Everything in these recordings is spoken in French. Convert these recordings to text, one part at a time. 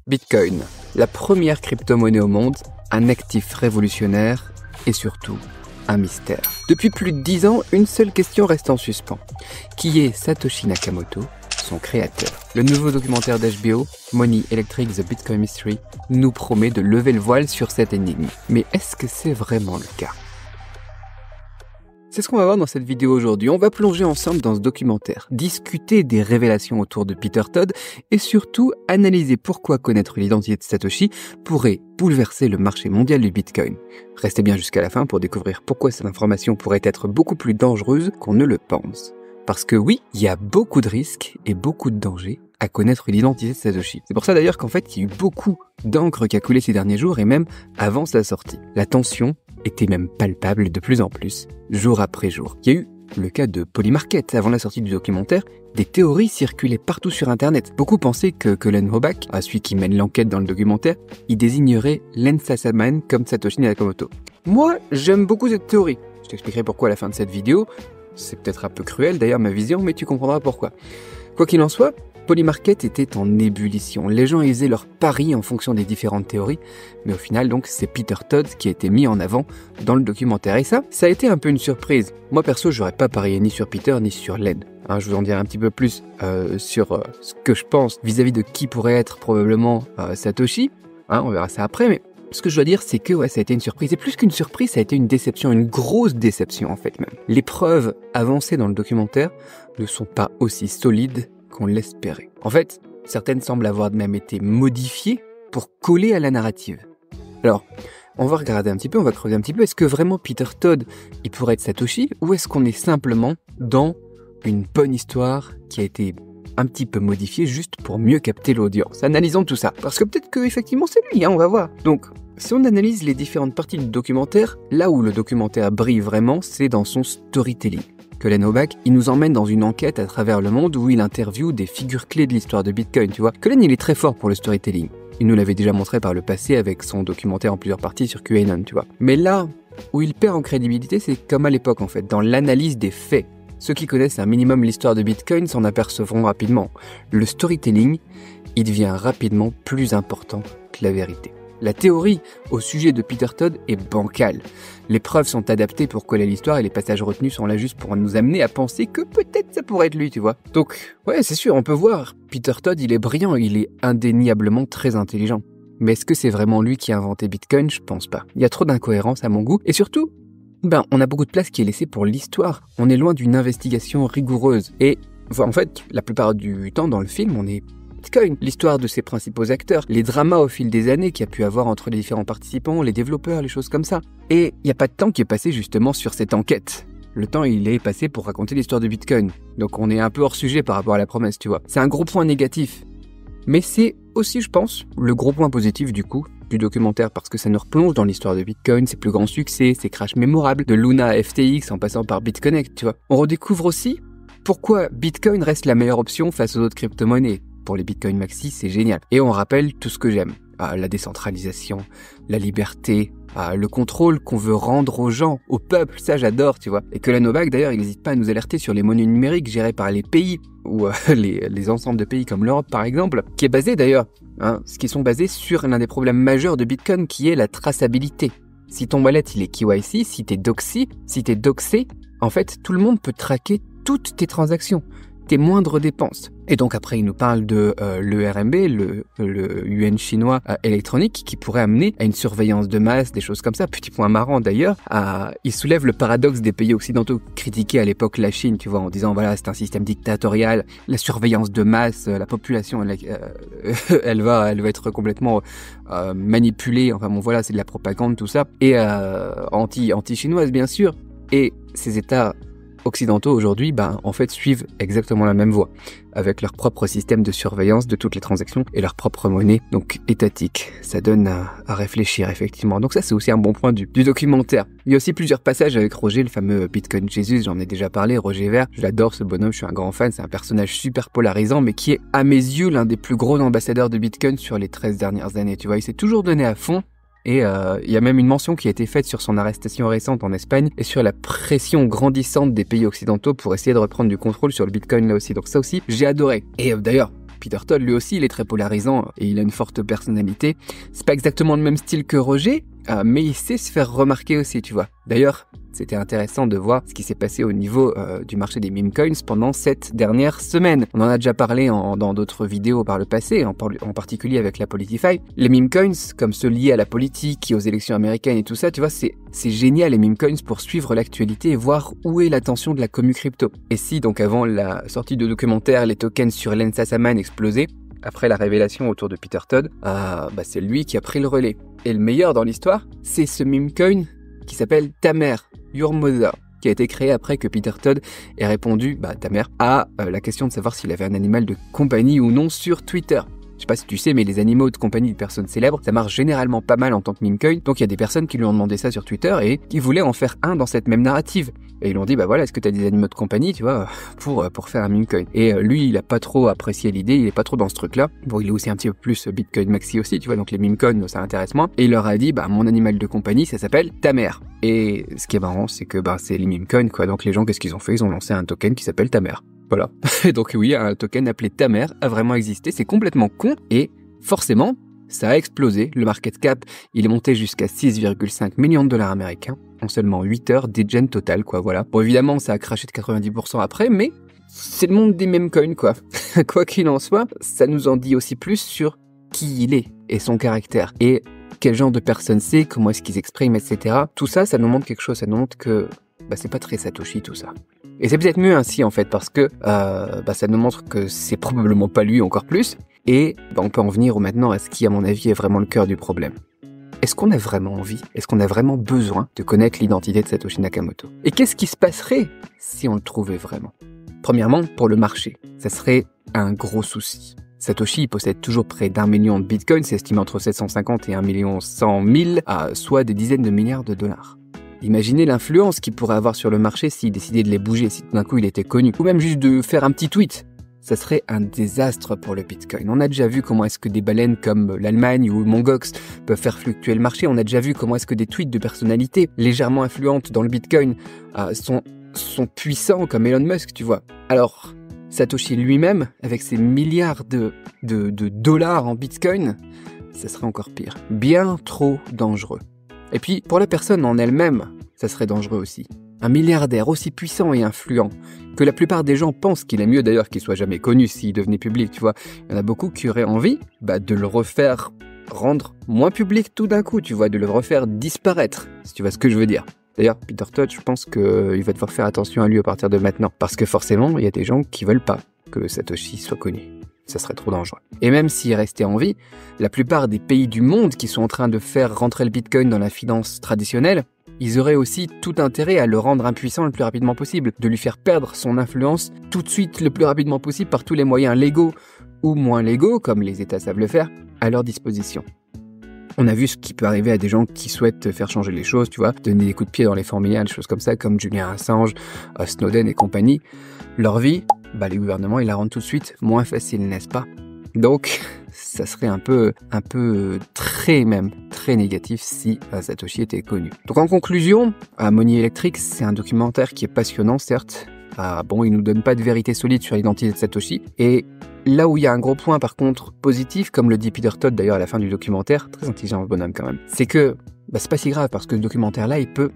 Bitcoin, la première crypto-monnaie au monde, un actif révolutionnaire et surtout un mystère. Depuis plus de 10 ans, une seule question reste en suspens. Qui est Satoshi Nakamoto, son créateur? Le nouveau documentaire d'HBO, Money Electric The Bitcoin Mystery, nous promet de lever le voile sur cette énigme. Mais est-ce que c'est vraiment le cas? C'est ce qu'on va voir dans cette vidéo aujourd'hui. On va plonger ensemble dans ce documentaire, discuter des révélations autour de Peter Todd et surtout analyser pourquoi connaître l'identité de Satoshi pourrait bouleverser le marché mondial du Bitcoin. Restez bien jusqu'à la fin pour découvrir pourquoi cette information pourrait être beaucoup plus dangereuse qu'on ne le pense. Parce que oui, il y a beaucoup de risques et beaucoup de dangers à connaître l'identité de Satoshi. C'est pour ça d'ailleurs qu'en fait, il y a eu beaucoup d'encre qui a coulé ces derniers jours et même avant sa sortie. La tension était même palpable de plus en plus, jour après jour. Il y a eu le cas de Polymarket. Avant la sortie du documentaire, des théories circulaient partout sur Internet. Beaucoup pensaient que Colin Hobak, celui qui mène l'enquête dans le documentaire, y désignerait Len Sassaman comme Satoshi Nakamoto. Moi, j'aime beaucoup cette théorie. Je t'expliquerai pourquoi à la fin de cette vidéo. C'est peut-être un peu cruel d'ailleurs ma vision, mais tu comprendras pourquoi. Quoi qu'il en soit, Polymarket était en ébullition. Les gens faisaient leurs paris en fonction des différentes théories, mais au final donc c'est Peter Todd qui a été mis en avant dans le documentaire. Et ça a été un peu une surprise. Moi perso, j'aurais pas parié ni sur Peter ni sur Len. Je vous en dirai un petit peu plus sur ce que je pense vis-à-vis de qui pourrait être probablement Satoshi. On verra ça après, mais ce que je dois dire, c'est que ça a été une surprise. Et plus qu'une surprise, ça a été une déception, une grosse déception en fait même. Les preuves avancées dans le documentaire ne sont pas aussi solides qu'on l'espérait. En fait, certaines semblent avoir même été modifiées pour coller à la narrative. Alors, on va regarder un petit peu, on va creuser un petit peu. Est-ce que vraiment Peter Todd, il pourrait être Satoshi, ou est-ce qu'on est simplement dans une bonne histoire qui a été un petit peu modifiée juste pour mieux capter l'audience? Analysons tout ça, parce que peut-être que effectivement c'est lui, on va voir. Donc, si on analyse les différentes parties du documentaire, là où le documentaire brille vraiment, c'est dans son storytelling. Colin Hobak, il nous emmène dans une enquête à travers le monde où il interviewe des figures clés de l'histoire de Bitcoin, tu vois. Colin, il est très fort pour le storytelling. Il nous l'avait déjà montré par le passé avec son documentaire en plusieurs parties sur QAnon, tu vois. Mais là où il perd en crédibilité, c'est comme à l'époque en fait, dans l'analyse des faits. Ceux qui connaissent un minimum l'histoire de Bitcoin s'en apercevront rapidement. Le storytelling, il devient rapidement plus important que la vérité. La théorie au sujet de Peter Todd est bancale. Les preuves sont adaptées pour coller l'histoire et les passages retenus sont là juste pour nous amener à penser que peut-être ça pourrait être lui, tu vois. Donc, ouais, c'est sûr, on peut voir. Peter Todd, il est brillant, il est indéniablement très intelligent. Mais est-ce que c'est vraiment lui qui a inventé Bitcoin? Je pense pas. Il y a trop d'incohérences à mon goût. Et surtout, on a beaucoup de place qui est laissée pour l'histoire. On est loin d'une investigation rigoureuse. Et en fait, la plupart du temps dans le film, on est Bitcoin, l'histoire de ses principaux acteurs, les dramas au fil des années qu'il y a pu avoir entre les différents participants, les développeurs, les choses comme ça. Et il n'y a pas de temps qui est passé justement sur cette enquête. Le temps, il est passé pour raconter l'histoire de Bitcoin. Donc on est un peu hors sujet par rapport à la promesse, tu vois. C'est un gros point négatif. Mais c'est aussi, je pense, le gros point positif du coup du documentaire parce que ça nous replonge dans l'histoire de Bitcoin, ses plus grands succès, ses crashs mémorables, de Luna à FTX en passant par BitConnect, tu vois. On redécouvre aussi pourquoi Bitcoin reste la meilleure option face aux autres crypto-monnaies. Pour les Bitcoin Maxi, c'est génial. Et on rappelle tout ce que j'aime. La décentralisation, la liberté, le contrôle qu'on veut rendre aux gens, au peuple, ça j'adore, tu vois. Et Colin Hobak, d'ailleurs, il n'hésite pas à nous alerter sur les monnaies numériques gérées par les pays, ou les ensembles de pays comme l'Europe par exemple, qui est basé d'ailleurs, ce qui sont basés sur l'un des problèmes majeurs de Bitcoin qui est la traçabilité. Si ton wallet il est KYC, si t'es doxé, en fait, tout le monde peut traquer toutes tes transactions, tes moindres dépenses. Et donc après, il nous parle de l'ERMB, le yuan chinois électronique, qui pourrait amener à une surveillance de masse, des choses comme ça. Petit point marrant d'ailleurs, il soulève le paradoxe des pays occidentaux critiqués à l'époque la Chine, tu vois, en disant voilà, c'est un système dictatorial, la surveillance de masse, la population, elle va être complètement manipulée. Enfin bon, voilà, c'est de la propagande, tout ça, et anti-chinoise bien sûr. Et ces États occidentaux aujourd'hui, en fait, suivent exactement la même voie, avec leur propre système de surveillance de toutes les transactions et leur propre monnaie, donc étatique. Ça donne à réfléchir, effectivement. Donc ça, c'est aussi un bon point du documentaire. Il y a aussi plusieurs passages avec Roger, le fameux Bitcoin Jesus, j'en ai déjà parlé, Roger Ver. Je l'adore, ce bonhomme, je suis un grand fan, c'est un personnage super polarisant, mais qui est, à mes yeux, l'un des plus gros ambassadeurs de Bitcoin sur les 13 dernières années. Tu vois, il s'est toujours donné à fond. Et il y a même une mention qui a été faite sur son arrestation récente en Espagne et sur la pression grandissante des pays occidentaux pour essayer de reprendre du contrôle sur le Bitcoin là aussi. Donc ça aussi, j'ai adoré. Et d'ailleurs, Peter Todd, lui aussi, il est très polarisant et il a une forte personnalité. C'est pas exactement le même style que Roger, mais il sait se faire remarquer aussi, tu vois. D'ailleurs, c'était intéressant de voir ce qui s'est passé au niveau du marché des meme coins pendant cette dernière semaine. On en a déjà parlé dans d'autres vidéos par le passé, en particulier avec la Politify. Les meme coins, comme ceux liés à la politique, aux élections américaines et tout ça, tu vois, c'est génial les meme coins pour suivre l'actualité et voir où est l'attention de la commu crypto. Et si donc avant la sortie de documentaire, les tokens sur Len Sassaman explosaient, après la révélation autour de Peter Todd, c'est lui qui a pris le relais. Et le meilleur dans l'histoire, c'est ce meme coin qui s'appelle Tamer, Your Mother, qui a été créé après que Peter Todd ait répondu, Tamer, à la question de savoir s'il avait un animal de compagnie ou non sur Twitter. Je sais pas si tu sais, mais les animaux de compagnie de personnes célèbres, ça marche généralement pas mal en tant que meme coin. Donc il y a des personnes qui lui ont demandé ça sur Twitter et qui voulaient en faire un dans cette même narrative. Et ils lui ont dit, est-ce que t'as des animaux de compagnie, tu vois, pour faire un meme coin. Et lui, il a pas trop apprécié l'idée, il est pas trop dans ce truc-là. Bon, il est aussi un petit peu plus Bitcoin Maxi aussi, tu vois, donc les meme coins, ça intéresse moins. Et il leur a dit, mon animal de compagnie, ça s'appelle Tamer. Et ce qui est marrant, c'est que, c'est les meme coins, quoi. Donc les gens, qu'est-ce qu'ils ont fait? Ils ont lancé un token qui s'appelle Tamer. Voilà. Et donc oui, un token appelé Tamer a vraiment existé. C'est complètement con et forcément, ça a explosé. Le market cap, il est monté jusqu'à 6,5 millions de dollars américains en seulement 8 heures d'egen total, quoi, voilà. Bon, évidemment, ça a craché de 90% après, mais c'est le monde des meme coins, quoi. Quoi qu'il en soit, ça nous en dit aussi plus sur qui il est et son caractère. Et quel genre de personne c'est, comment est-ce qu'ils expriment, etc. Tout ça, ça nous montre quelque chose. Ça nous montre que c'est pas très Satoshi, tout ça. Et c'est peut-être mieux ainsi, en fait, parce que ça nous montre que c'est probablement pas lui encore plus. Et on peut en venir maintenant à ce qui, à mon avis, est vraiment le cœur du problème. Est-ce qu'on a vraiment envie, est-ce qu'on a vraiment besoin de connaître l'identité de Satoshi Nakamoto? Et qu'est-ce qui se passerait si on le trouvait vraiment? Premièrement, pour le marché, ça serait un gros souci. Satoshi possède toujours près d'1 million de bitcoins, c'est estimé entre 750 et 1 100 000, soit des dizaines de milliards de dollars. Imaginez l'influence qu'il pourrait avoir sur le marché s'il décidait de les bouger, si tout d'un coup il était connu, ou même juste de faire un petit tweet. Ça serait un désastre pour le Bitcoin. On a déjà vu comment est-ce que des baleines comme l'Allemagne ou Mongox peuvent faire fluctuer le marché. On a déjà vu comment est-ce que des tweets de personnalités légèrement influentes dans le Bitcoin sont puissants comme Elon Musk, tu vois. Alors, Satoshi lui-même, avec ses milliards de dollars en Bitcoin, ça serait encore pire. Bien trop dangereux. Et puis, pour la personne en elle-même, ça serait dangereux aussi. Un milliardaire aussi puissant et influent que la plupart des gens pensent qu'il est mieux d'ailleurs qu'il soit jamais connu s'il devenait public, tu vois. Il y en a beaucoup qui auraient envie de le rendre moins public tout d'un coup, tu vois, de le refaire disparaître, si tu vois ce que je veux dire. D'ailleurs, Peter Todd, je pense qu'il va devoir faire attention à lui à partir de maintenant, parce que forcément, il y a des gens qui veulent pas que Satoshi soit connu. Ça serait trop dangereux. Et même s'il restait en vie, la plupart des pays du monde qui sont en train de faire rentrer le Bitcoin dans la finance traditionnelle, ils auraient aussi tout intérêt à le rendre impuissant le plus rapidement possible, de lui faire perdre son influence tout de suite le plus rapidement possible par tous les moyens légaux ou moins légaux, comme les États savent le faire, à leur disposition. On a vu ce qui peut arriver à des gens qui souhaitent faire changer les choses, tu vois, donner des coups de pied dans les fourmilières, des choses comme ça, comme Julian Assange, Snowden et compagnie. Leur vie, les gouvernements, ils la rendent tout de suite moins facile, n'est-ce pas? Donc, ça serait un peu très négatif si Satoshi était connu. Donc en conclusion, Money Electric, c'est un documentaire qui est passionnant, certes. Il nous donne pas de vérité solide sur l'identité de Satoshi. Et là où il y a un gros point, par contre, positif, comme le dit Peter Todd d'ailleurs à la fin du documentaire, très intelligent bonhomme quand même, c'est que c'est pas si grave parce que ce documentaire-là, il peut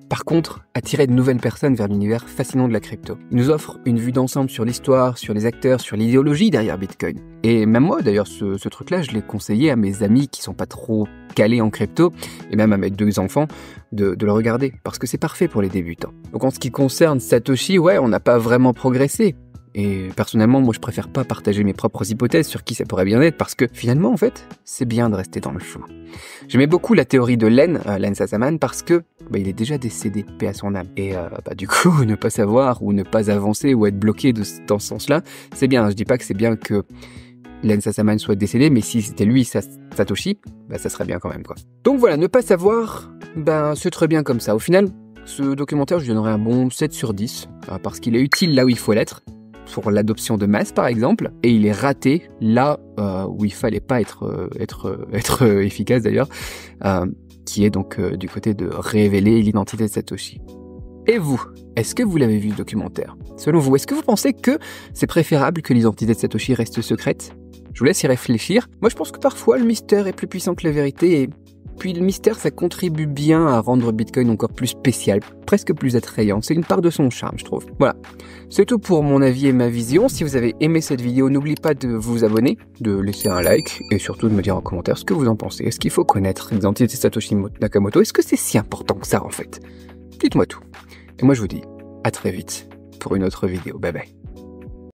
par contre attirer de nouvelles personnes vers l'univers fascinant de la crypto. Il nous offre une vue d'ensemble sur l'histoire, sur les acteurs, sur l'idéologie derrière Bitcoin. Et même moi, d'ailleurs, ce truc-là, je l'ai conseillé à mes amis qui sont pas trop calés en crypto, et même à mes 2 enfants, de le regarder, parce que c'est parfait pour les débutants. Donc en ce qui concerne Satoshi, on n'a pas vraiment progressé. Et personnellement, moi, je préfère pas partager mes propres hypothèses sur qui ça pourrait bien être, parce que finalement, en fait, c'est bien de rester dans le flou. J'aimais beaucoup la théorie de Len Sassaman, parce que il est déjà décédé, paix à son âme. Et du coup, ne pas savoir, ou ne pas avancer, ou être bloqué dans ce sens-là, c'est bien. Je dis pas que c'est bien que Len Sassaman soit décédé, mais si c'était lui, Satoshi, ça serait bien quand même, quoi. Donc voilà, ne pas savoir, c'est très bien comme ça. Au final, ce documentaire, je lui donnerais un bon 7 sur 10, parce qu'il est utile là où il faut l'être, pour l'adoption de masse par exemple, et il est raté là où il fallait pas être efficace d'ailleurs, qui est donc du côté de révéler l'identité de Satoshi. Et vous, est-ce que vous l'avez vu le documentaire? Selon vous, est-ce que vous pensez que c'est préférable que l'identité de Satoshi reste secrète, Je vous laisse y réfléchir. Moi, je pense que parfois, le mystère est plus puissant que la vérité et puis le mystère, ça contribue bien à rendre Bitcoin encore plus spécial, presque plus attrayant. C'est une part de son charme, je trouve. Voilà. C'est tout pour mon avis et ma vision. Si vous avez aimé cette vidéo, n'oubliez pas de vous abonner, de laisser un like et surtout de me dire en commentaire ce que vous en pensez. Est-ce qu'il faut connaître l'identité de Satoshi Nakamoto? Est-ce que c'est si important que ça, en fait? Dites-moi tout. Et moi, je vous dis à très vite pour une autre vidéo. Bye bye.